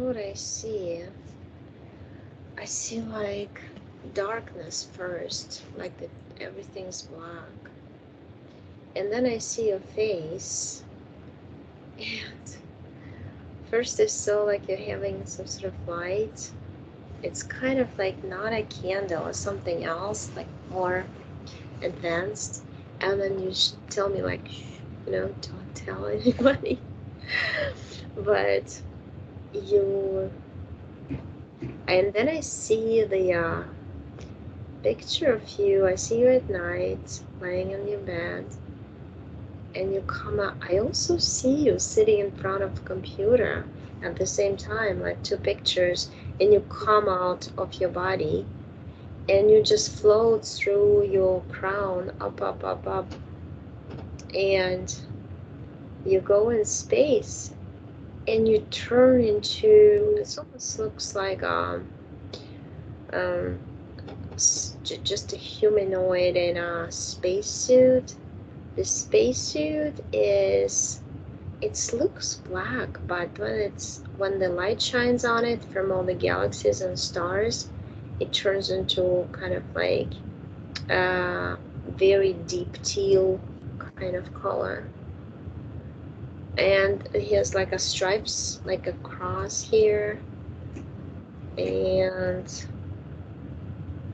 what I see? I see like darkness first, like everything's black. And then I see your face. And first I saw like you're having some sort of light. It's kind of like not a candle or something else, like more advanced. And then you tell me like, don't tell anybody. But you, and then I see the picture of you. I see you at night lying on your bed, and you come out. I also see you sitting in front of the computer at the same time, like two pictures, and you come out of your body and you just float through your crown up, up, up, up, and you go in space and you turn into, it almost looks like um, just a humanoid in a spacesuit. The spacesuit is, it looks black, but when the light shines on it from all the galaxies and stars, it turns into kind of like a very deep teal kind of color. And it has like a stripes, like a cross here, and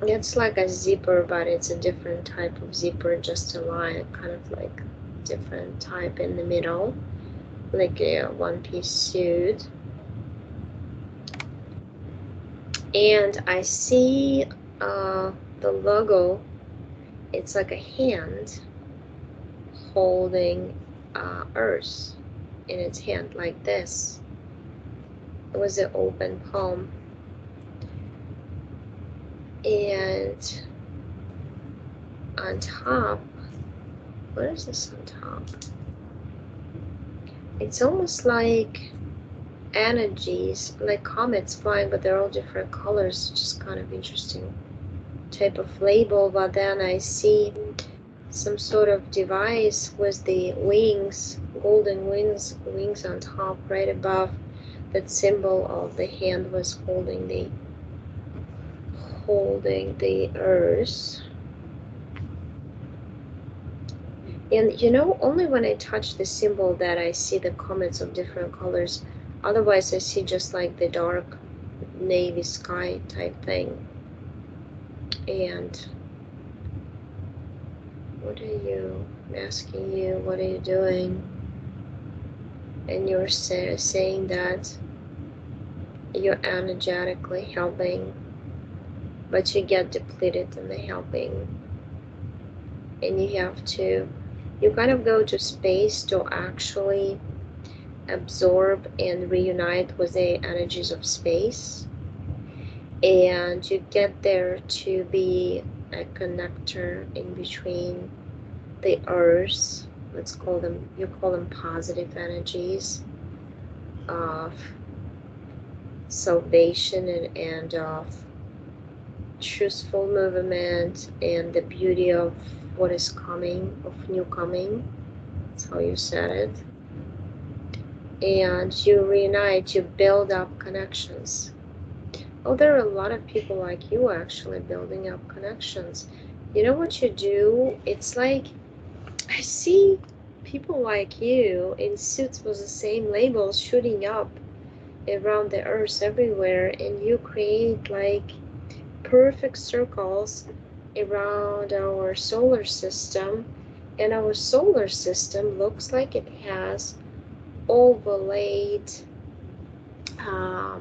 it's like a zipper, but it's a different type of zipper, just a line, kind of like different type in the middle, like a one-piece suit. And I see the logo. It's like a hand holding Earth in its hand, like this. It was an open palm. And on top, what is this on top? It's almost like energies, like comets flying, but they're all different colors, just kind of interesting type of label. But then I see some sort of device with the wings, golden wings on top, right above that symbol of the hand was holding the earth. And only when I touch the symbol that I see the comets of different colors. Otherwise I see just like the dark navy sky type thing. And what are you, I'm asking you, what are you doing? And you're saying that you're energetically helping, but you get depleted in the helping. And you kind of go to space to actually absorb and reunite with the energies of space. And you get there to be a connector in between the earth, you call them positive energies of salvation and of truthful movement and the beauty of what is coming, of new coming. That's how you said it. And you reunite, you build up connections. Oh, there are a lot of people like you actually building up connections. You know what you do? It's like I see people like you in suits with the same labels shooting up around the earth everywhere, and you create like perfect circles around our solar system. And our solar system looks like it has overlaid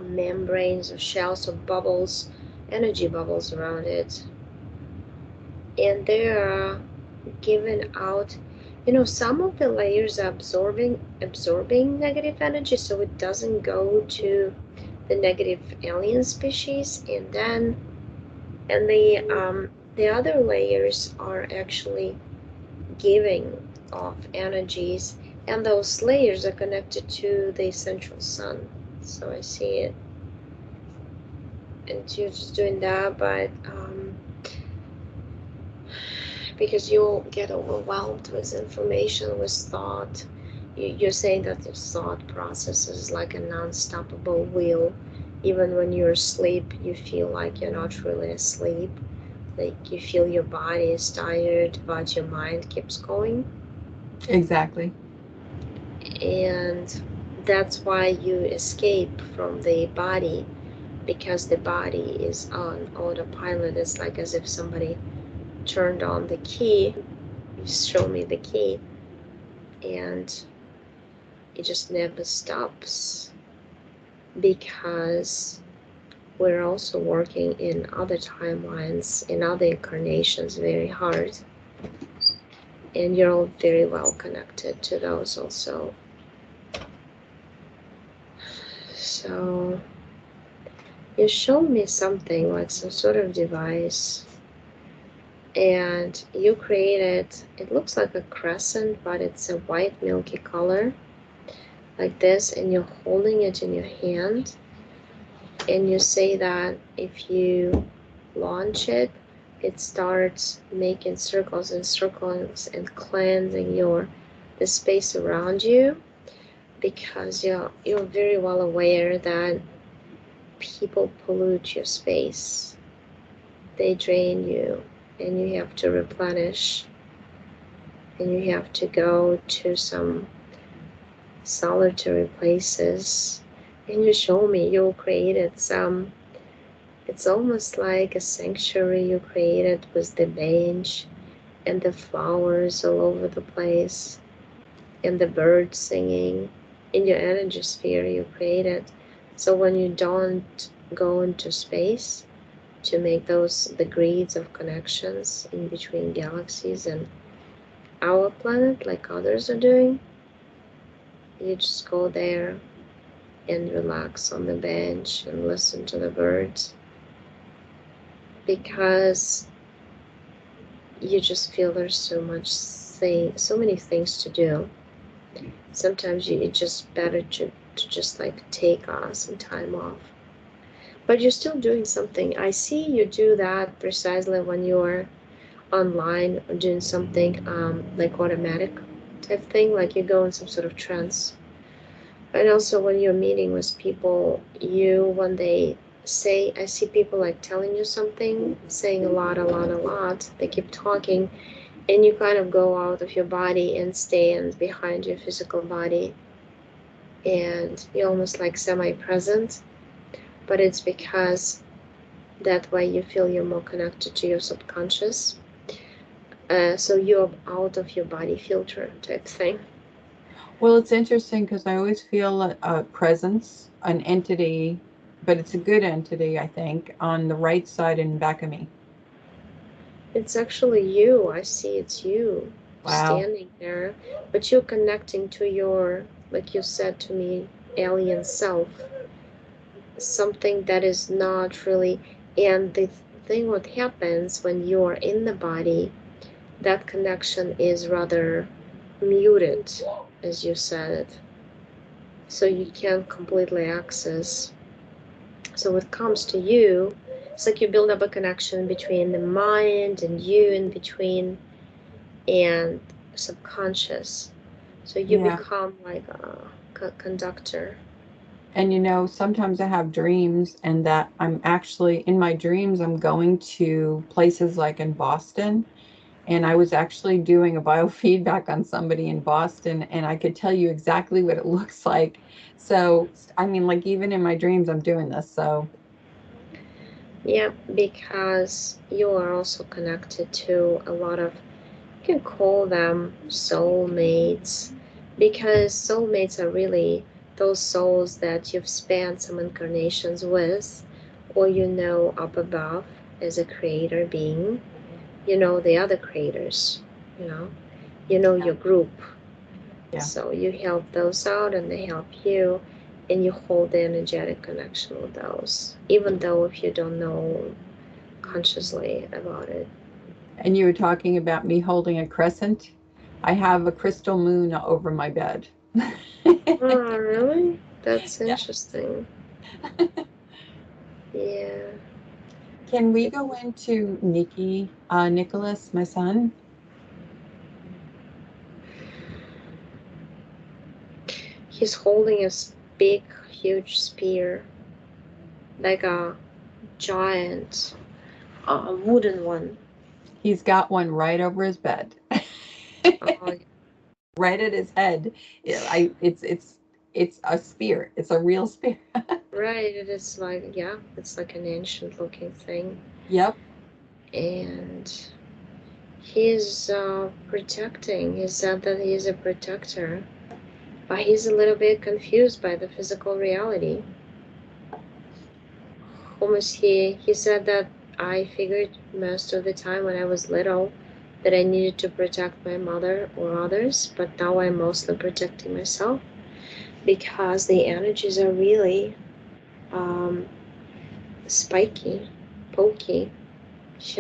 membranes or shells or bubbles, energy bubbles around it. And they are given out, some of the layers are absorbing negative energy, so it doesn't go to the negative alien species. And the other layers are actually giving off energies, and those layers are connected to the central sun. So I see it, and you're just doing that, but because you'll get overwhelmed with information, with thought, you're saying that the thought process is like a non-stoppable wheel. Even when you're asleep, you feel like you're not really asleep. Like you feel your body is tired, but your mind keeps going. Exactly. And that's why you escape from the body, because the body is on autopilot. It's like as if somebody turned on the key, show me the key, and it just never stops, because we're also working in other timelines, in other incarnations very hard, and you're all very well connected to those also. So you showed me something like some sort of device, and you created, it looks like a crescent, but it's a white milky color like this, and you're holding it in your hand, and you say that if you launch it, it starts making circles and circles and cleansing the space around you, because you're very well aware that people pollute your space. They drain you, and you have to replenish, and you have to go to some solitary places. And you show me you created some, it's almost like a sanctuary you created with the bench and the flowers all over the place and the birds singing in your energy sphere you created. So when you don't go into space to make those the grids of connections in between galaxies and our planet like others are doing, you just go there and relax on the bench and listen to the birds, because you just feel there's so many things to do. Sometimes it's just better to just like take some time off. But you're still doing something. I see you do that precisely when you're online or doing something like automatic type thing, like you go in some sort of trance. And also when you're meeting with people, when they say, I see people like telling you something, saying a lot, they keep talking, and you kind of go out of your body and stand behind your physical body, and you're almost like semi-present, but it's because that way you feel you're more connected to your subconscious. So you're out of your body filter type thing. Well, it's interesting because I always feel a presence, an entity, but it's a good entity, I think, on the right side and back of me. It's actually you. I see it's you Wow. standing there, but you're connecting to your, like you said to me, alien self, something that is not really. And the thing what happens when you are in the body, that connection is rather muted, as you said, so you can't completely access. So what comes to you, it's like you build up a connection between the mind and you, in between, and subconscious. So you Yeah. become like a conductor. And sometimes I have dreams, and that I'm actually in my dreams, I'm going to places like in Boston. And I was actually doing a biofeedback on somebody in Boston, and I could tell you exactly what it looks like. So, I mean, like, even in my dreams, I'm doing this. So, Yeah, because you are also connected to a lot of, you can call them soulmates, because soulmates are really those souls that you've spent some incarnations with, or up above as a creator being. The other creators, you know, yeah. your group. Yeah. So you help those out and they help you, and you hold the energetic connection with those, even though if you don't know consciously about it. And you were talking about me holding a crescent. I have a crystal moon over my bed. Oh, really? That's Yeah. interesting. Yeah. Can we It, go into Nicholas, my son? He's holding a big, huge spear, like a giant, wooden one. He's got one right over his bed. Oh, Right at his head. It's a spear. It's a real spear. right. It is like, yeah, it's like an ancient looking thing. Yep. And he's protecting. He said that he's a protector, but he's a little bit confused by the physical reality. Almost he said that I figured most of the time when I was little that I needed to protect my mother or others, but now I'm mostly protecting myself because the energies are really um, spiky, pokey,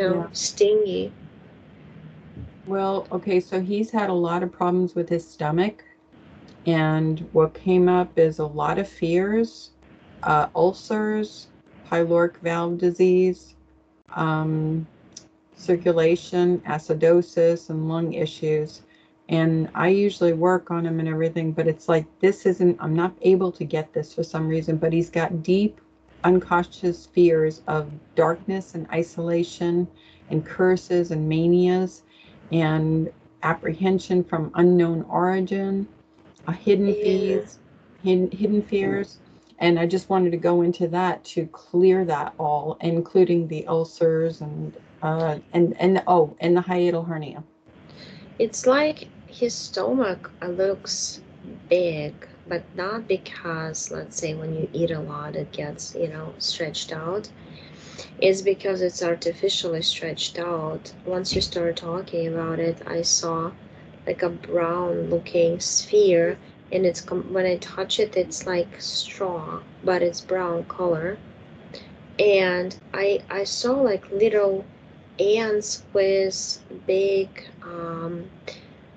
Yeah. stingy. Well, okay, so he's had a lot of problems with his stomach, and what came up is a lot of fears, ulcers, pyloric valve disease, um, circulation, acidosis, and lung issues. And I usually work on him and everything, but it's like this isn't, I'm not able to get this for some reason, but he's got deep, unconscious fears of darkness and isolation and curses and manias and apprehension from unknown origin, hidden Yeah, fears, hidden fears. And I just wanted to go into that to clear that all, including the ulcers and the hiatal hernia. it's like his stomach looks big, but not because, let's say, when you eat a lot, it gets, stretched out. It's because it's artificially stretched out. Once you start talking about it, I saw like a brown looking sphere, and when I touch it, it's like straw, but it's brown color. And I saw like little ants with big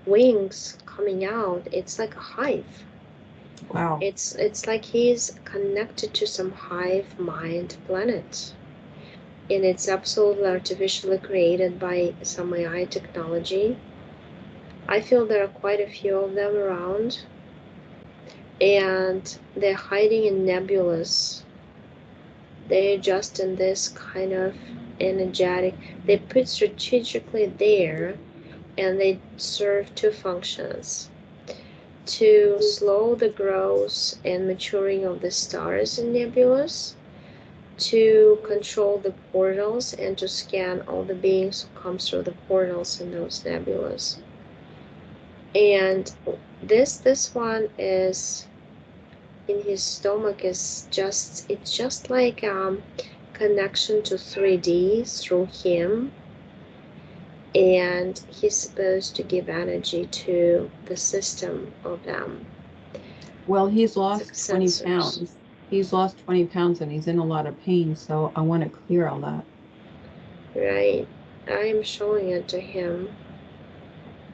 wings coming out. It's like a hive. Wow. It's like he's connected to some hive mind planet, and it's absolutely artificially created by some AI technology. I feel there are quite a few of them around, and they're hiding in nebulas. They're just in this kind of energetic, they put strategically there, and they serve two functions: to slow the growth and maturing of the stars in nebulas, to control the portals and to scan all the beings who come through the portals in those nebulas. And this one is in his stomach, is just, it's just like connection to 3D through him, and he's supposed to give energy to the system of them, Well, he's the lost 20 sensors. pounds. He's lost 20 pounds and he's in a lot of pain, so I want to clear all that. Right, I'm showing it to him,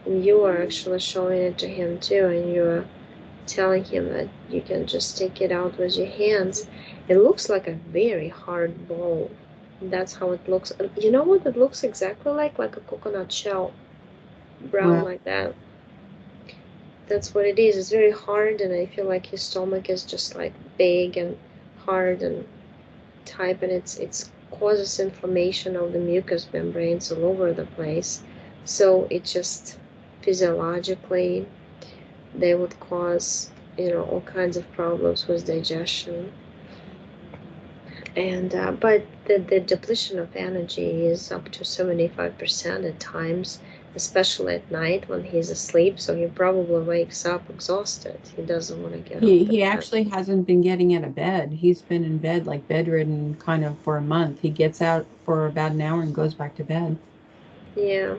and you are actually showing it to him too, and you're telling him that you can just take it out with your hands. It looks like a very hard ball. That's how it looks. You know what it looks exactly like? Like a coconut shell, brown Well, like that. That's what it is. It's very hard, and I feel like his stomach is just like big and hard and tight, and it's causes inflammation of the mucous membranes all over the place. So it just physiologically they would cause, all kinds of problems with digestion. And but the depletion of energy is up to 75% at times, especially at night when he's asleep. So he probably wakes up exhausted. He doesn't want to get off the he bed. actually hasn't been getting out of bed. He's been in bed, like bedridden kind of for a month. He gets out for about an hour and goes back to bed. Yeah.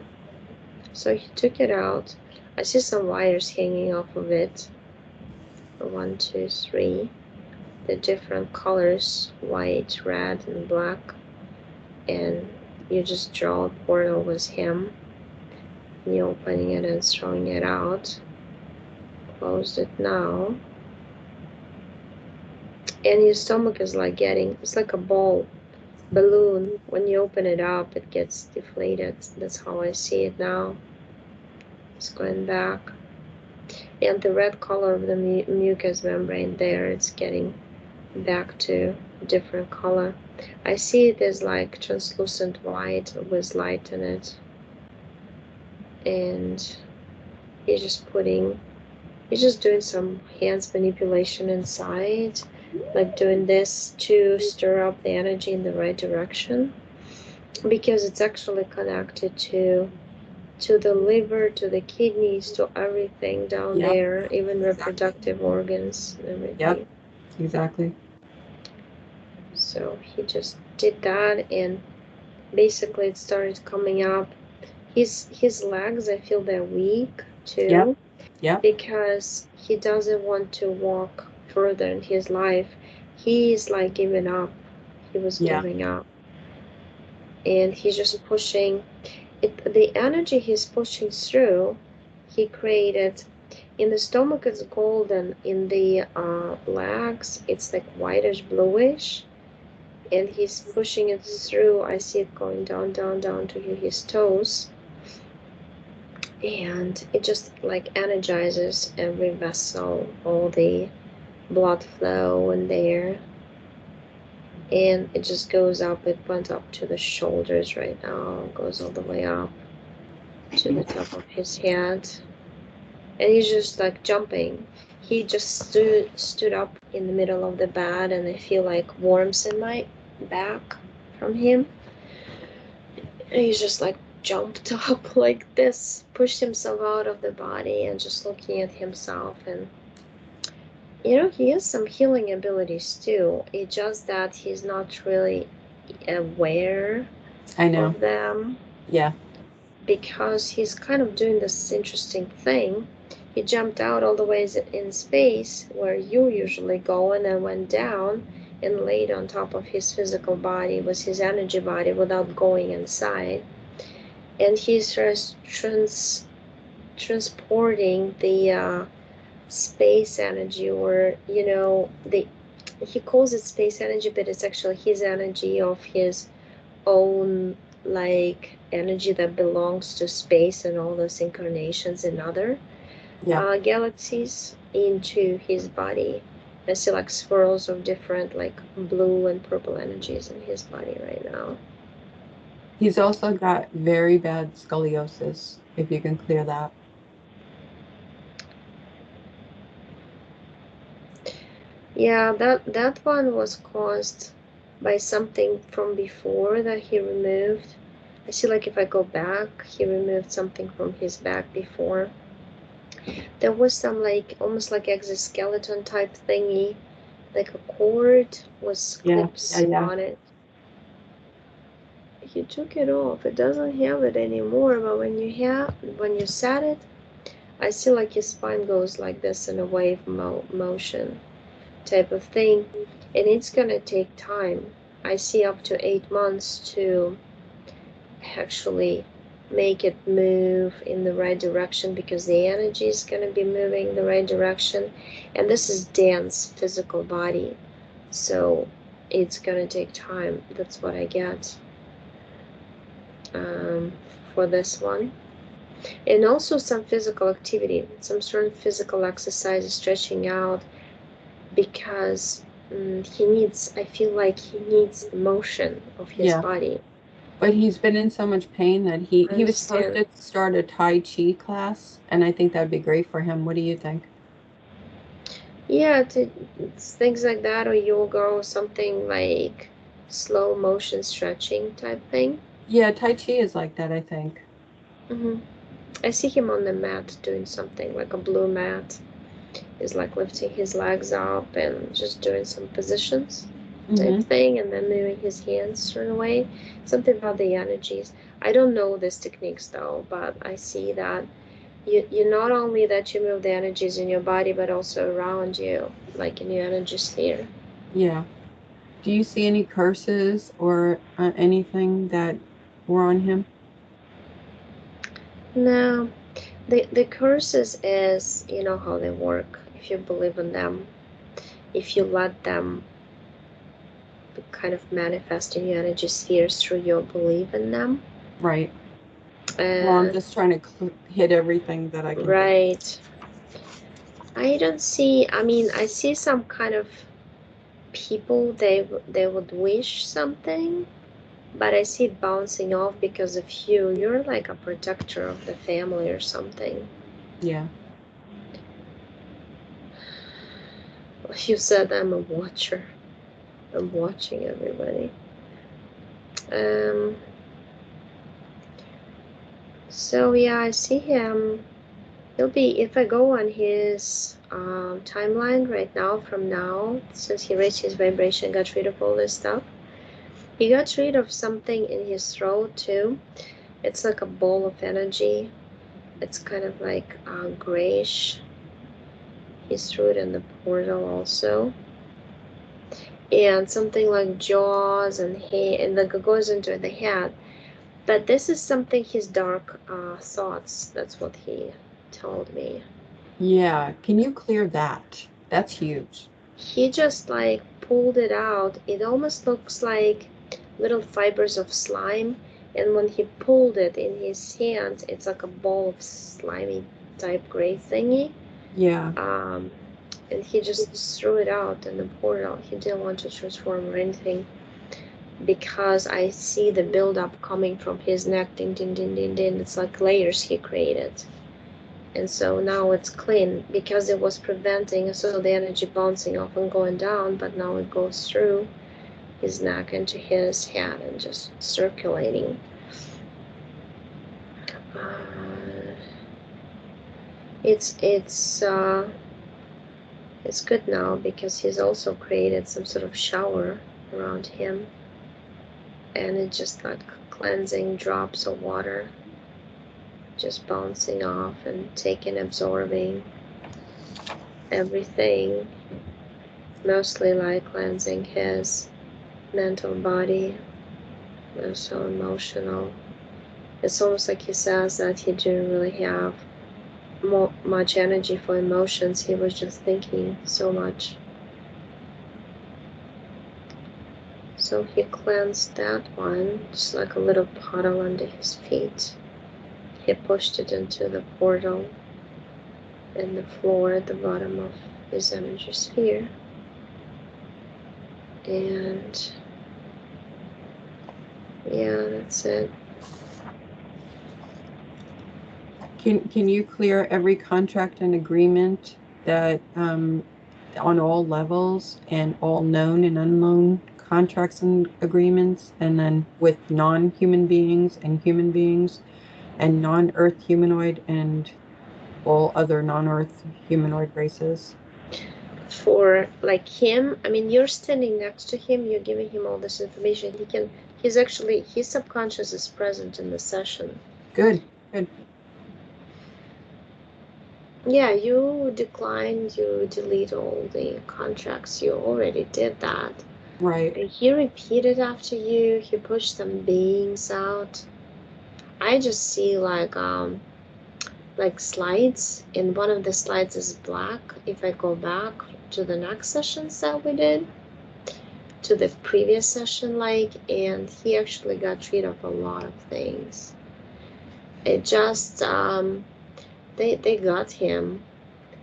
So he took it out. I see some wires hanging off of it. One, two, three. The different colors: white, red, and black. And you just draw a portal with him. You opening it and throwing it out. Close it now. And your stomach is like it's like a ball, balloon. When you open it up, it gets deflated. That's how I see it now. It's going back. And the red color of the mucous membrane there, it's getting back to a different color. I see it as like translucent white with light in it. And he's just doing some hands manipulation inside, like doing this to stir up the energy in the right direction, because it's actually connected to the liver, to the kidneys, to everything down there, even reproductive organs and everything. Yep, exactly. So he just did that, and basically it started coming up. His legs, I feel they're weak too. Yep. Because he doesn't want to walk further in his life. He's like giving up. He was giving up. And he's just pushing it. The energy he's pushing through, he created. In the stomach, it's golden. In the legs, it's like whitish, bluish. And he's pushing it through. I see it going down, down, down to his toes. And it just like energizes every vessel, all the blood flow in there. And it just goes up. It went up to the shoulders right now, goes all the way up to the top of his head. And he's just like jumping. He just stood up in the middle of the bed, and I feel like worms in my back from him. And he's just like jumped up like this, pushed himself out of the body, and just looking at himself. And he has some healing abilities too. It's just that he's not really aware of them. Yeah. Because he's kind of doing this interesting thing. He jumped out all the way in space where you usually go, and then went down and laid on top of his physical body with his energy body without going inside. And he's transporting the space energy, or he calls it space energy, but it's actually his energy of his own, like, energy that belongs to space and all those incarnations in other galaxies into his body. I see like swirls of different like blue and purple energies in his body right now. He's also got very bad scoliosis, if you can clear that. Yeah, that one was caused by something from before that he removed. I see, like, if I go back, he removed something from his back before. There was some, like, almost like exoskeleton type thingy, like a cord with clips on it. He took it off. It doesn't have it anymore, but when you set it, I see like his spine goes like this in a wave motion type of thing, and it's gonna take time. I see up to 8 months to actually make it move in the right direction, because the energy is going to be moving in the right direction, and this is dense physical body, so it's going to take time. That's what I get for this one. And also some physical activity, some sort of physical exercise, stretching out, because I feel like he needs motion of his body. But he's been in so much pain that he was supposed to start a Tai Chi class, and I think that'd be great for him. What do you think? Yeah, it's things like that, or yoga, or something like slow motion stretching type thing. Yeah, Tai Chi is like that, I think. I see him on the mat doing something, like a blue mat. He's like lifting his legs up and just doing some positions type thing, and then moving his hands a certain way. Something about the energies. I don't know these techniques though, but I see that you not only that you move the energies in your body, but also around you, like in your energy sphere. Yeah. Do you see any curses or anything that were on him? No. The curses is, you know how they work. If you believe in them, if you let them kind of manifest in your energy spheres through your belief in them. Right. Well, I'm just trying to hit everything that I can. Right. I don't see, I mean, I see some kind of people, they would wish something, but I see it bouncing off because of you. You're like a protector of the family or something. Yeah. You said I'm a watcher. I'm watching everybody. Um, so yeah, I see him. He'll be, if I go on his timeline right now, from now, since he raised his vibration, got rid of all this stuff. He got rid of something in his throat too. It's like a ball of energy. It's kind of like grayish. He threw it in the portal also. And something like jaws and hair, and that goes into the head. But this is something, his dark thoughts. That's what he told me. Yeah. Can you clear that? That's huge. He just like pulled it out. It almost looks like little fibers of slime. And when he pulled it in his hand, it's like a ball of slimy type gray thingy. Yeah. And he just threw it out in the portal. He didn't want to transform or anything, because I see the buildup coming from his neck. Ding, ding, ding, ding, ding. It's like layers he created. And so now it's clean because it was preventing so the energy bouncing off and going down, but now it goes through his neck into his head and just circulating. Uh, it's good now because he's also created some sort of shower around him, and it's just like cleansing drops of water just bouncing off and taking, absorbing everything, mostly like cleansing his mental body, also emotional. It's almost like he says that he didn't really have much energy for emotions. He was just thinking so much. So he cleansed that one, just like a little puddle under his feet. He pushed it into the portal in the floor at the bottom of his energy sphere. And yeah, that's it. Can you clear every contract and agreement that on all levels, and all known and unknown contracts and agreements, and then with non-human beings and human beings, and non-Earth humanoid and all other non-Earth humanoid races? For like him, I mean, you're standing next to him, you're giving him all this information. He's actually, his subconscious is present in the session. Good, good. Yeah, you declined, you delete all the contracts. You already did that. Right. And he repeated after you, he pushed some beings out. I just see like slides, and one of the slides is black. If I go back to the next sessions that we did, to the previous session, like, and he actually got rid of a lot of things. It just they got him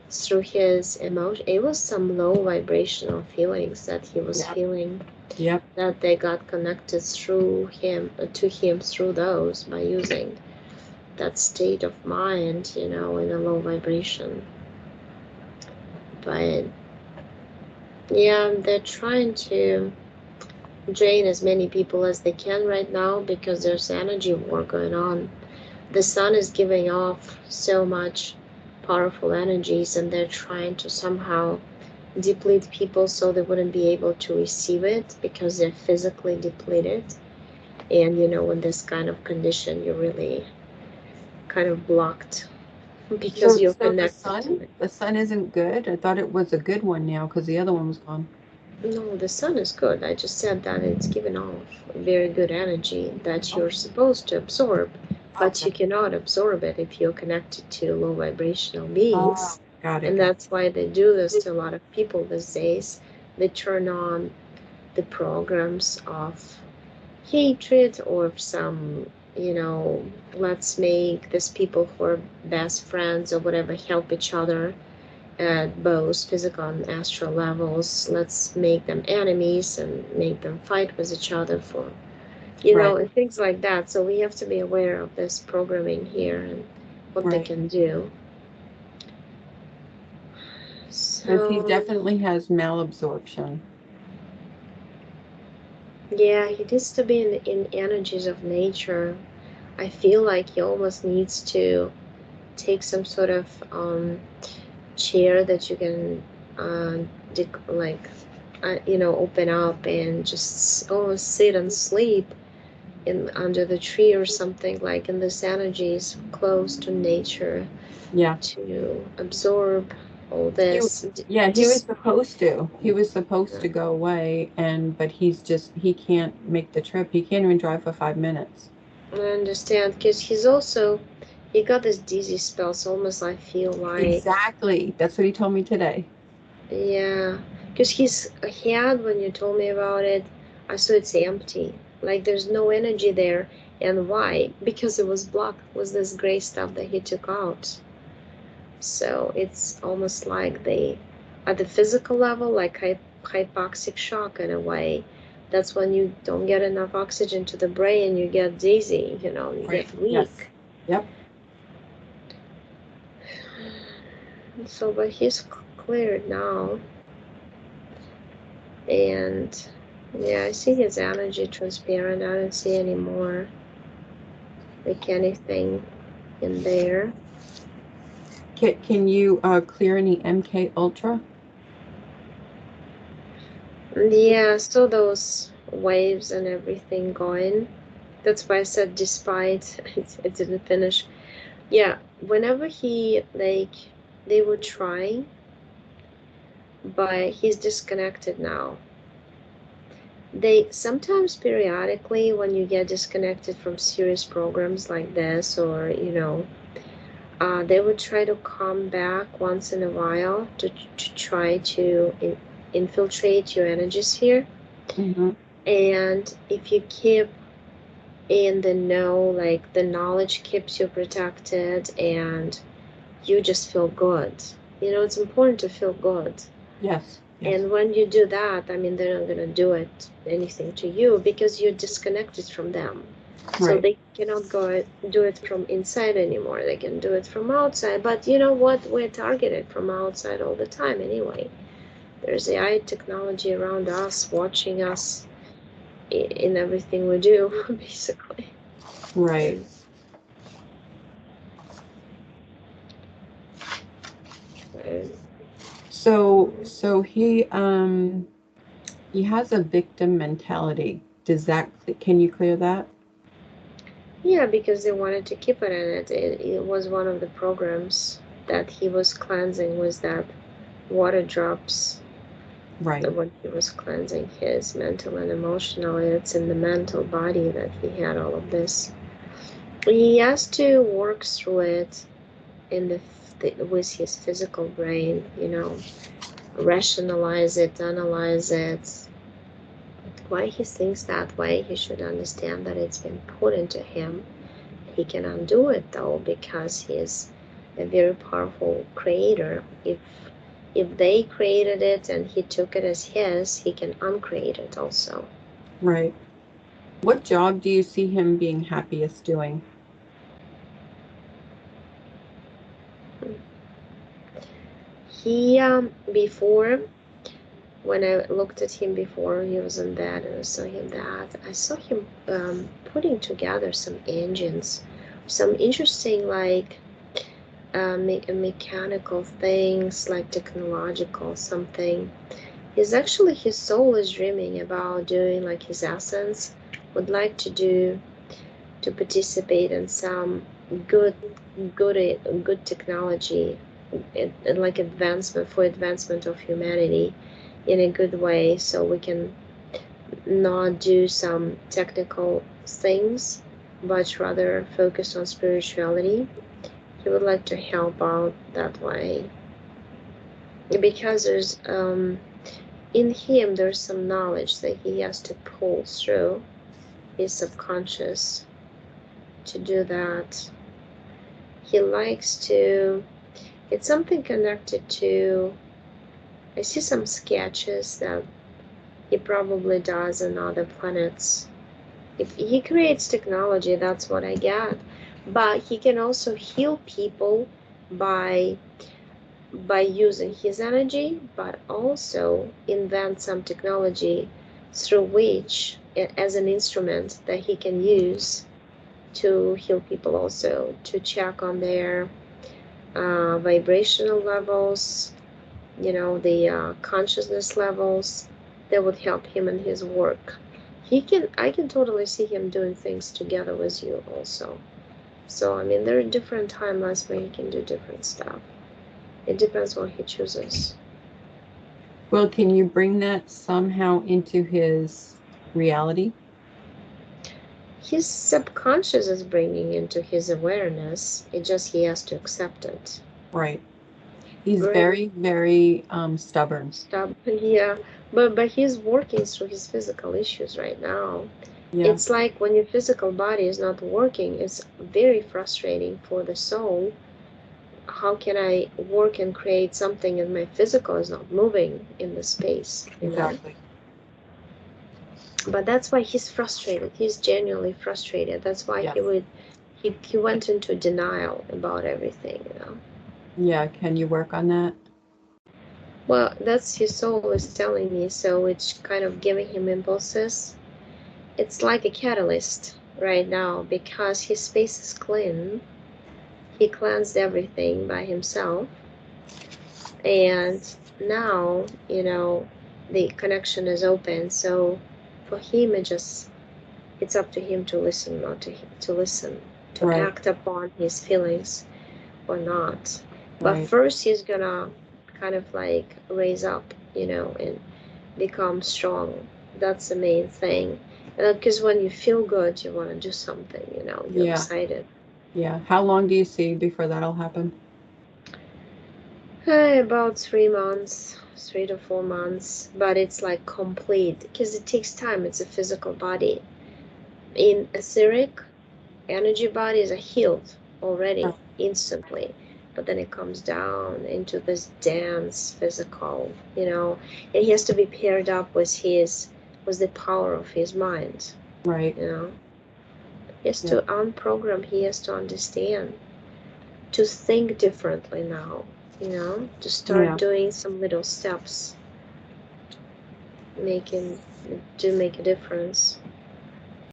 through his emotion. It was some low vibrational feelings that he was feeling. Yep. That they got connected through him to him through those, by using that state of mind, in a low vibration. But yeah, they're trying to drain as many people as they can right now because there's energy war going on. The sun is giving off so much powerful energies, and they're trying to somehow deplete people so they wouldn't be able to receive it because they're physically depleted. And in this kind of condition, you're really kind of blocked because you're So connected to it. the sun isn't good. I thought it was a good one now because the other one was gone. No, the sun is good. I just said that it's giving off very good energy that you're supposed to absorb, but Okay. you cannot absorb it if you're connected to low vibrational Oh, beings. got it. And that's why they do this to a lot of people these days. They turn on the programs of hatred, or some, let's make these people who are best friends or whatever help each other, at both physical and astral levels. Let's make them enemies and make them fight with each other for, Right. and things like that. So we have to be aware of this programming here and what they Right. can do. Because he So, definitely has malabsorption. yeah, he needs to be in energies of nature. I feel like he almost needs to take some sort of chair that you can uh, like open up and just sit and sleep in under the tree or something, like in this energies close to nature, Yeah. to absorb all He, this. yeah, he was Just supposed to. He was supposed to go away, but he can't make the trip. He can't even drive for 5 minutes. I understand, because he got this dizzy spells. Almost, I feel like, Exactly. That's what he told me today. yeah, because he had, when you told me about it, I saw it's empty. Like there's no energy there. And why? Because it was blocked with this gray stuff that he took out. So it's almost like at the physical level, like hypoxic shock in a way. That's when you don't get enough oxygen to the brain, you get dizzy, you Right. get Yes. weak. Yep. So, but he's cleared now. And yeah, I see his energy transparent. I don't see any more, like, anything in there. Can you clear any MK Ultra? And yeah, I saw those waves and everything going. That's why I said despite it didn't finish. Yeah, whenever they would try, but he's disconnected now. They sometimes periodically, when you get disconnected from serious programs like this, or they would try to come back once in a while to try to infiltrate your energy sphere. Mm-hmm. And if you keep in the know, like the knowledge keeps you protected and you just feel good. It's important to feel good. Yes. Yes. And when you do that, I mean, they're not going to do anything to you because you're disconnected from them. So Right. they cannot go do it from inside anymore. They can do it from outside. But you know what? We're targeted from outside all the time anyway. There's AI technology around us, watching us in everything we do, basically. Right. And uh, So he has a victim mentality. Can you clear that? yeah, because they wanted to keep it in it. It was one of the programs that he was cleansing, was that water drops. Right. When he was cleansing his mental and emotional, it's in the mental body that he had all of this. He has to work through it in with his physical brain, rationalize it, analyze it. Why he thinks that way, he should understand that it's been put into him. He can undo it though, because he is a very powerful creator. If they created it and he took it as his, he can uncreate it also. Right. What job do you see him being happiest doing? He before, when I looked at him before he was in bed and I saw him putting together some engines, some interesting, like mechanical things, like technological something. His soul is dreaming about doing, like, his essence would like to participate in some good good technology, and like advancement of humanity in a good way, so we can not do some technical things but rather focus on spirituality. He would like to help out that way, because in him there's some knowledge that he has to pull through his subconscious to do that. He likes to It's something connected to, I see some sketches that he probably does on other planets. If he creates technology, that's what I get. But he can also heal people by using his energy, but also invent some technology through which, as an instrument that he can use to heal people, also to check on their vibrational levels, the consciousness levels that would help him in his work. I can totally see him doing things together with you also. So, I mean, there are different timelines where he can do different stuff. It depends what he chooses. Well, can you bring that somehow into his reality? His subconscious is bringing into his awareness. It just he has to accept it. Right. He's Right? very, very stubborn. Stop. Yeah, but he's working through his physical issues right now. Yeah, It's like when your physical body is not working, it's very frustrating for the soul. How can I work and create something and my physical is not moving in the space, exactly. But that's why he's frustrated. He's genuinely frustrated. That's why Yes. he went into denial about everything. Yeah, can you work on that? Well, that's his soul is telling me, so it's kind of giving him impulses. It's like a catalyst right now because his space is clean. He cleansed everything by himself. And now, the connection is open. So for him, it's up to him to listen, not to listen, to Right, act upon his feelings or not. But right. first, he's gonna kind of like raise up, and become strong. That's the main thing. Because when you feel good, you want to do something, you're Yeah, excited. yeah. How long do you see before that'll happen? About 3 months, 3 to 4 months, but it's like complete because it takes time. It's a physical body. In etheric, energy bodies are healed already Right, instantly, but then it comes down into this dense physical, and he has to be paired up with the power of his mind. right. you know he has Yeah, to unprogram, he has to understand, to think differently now, to start yeah, doing some little steps making to make a difference.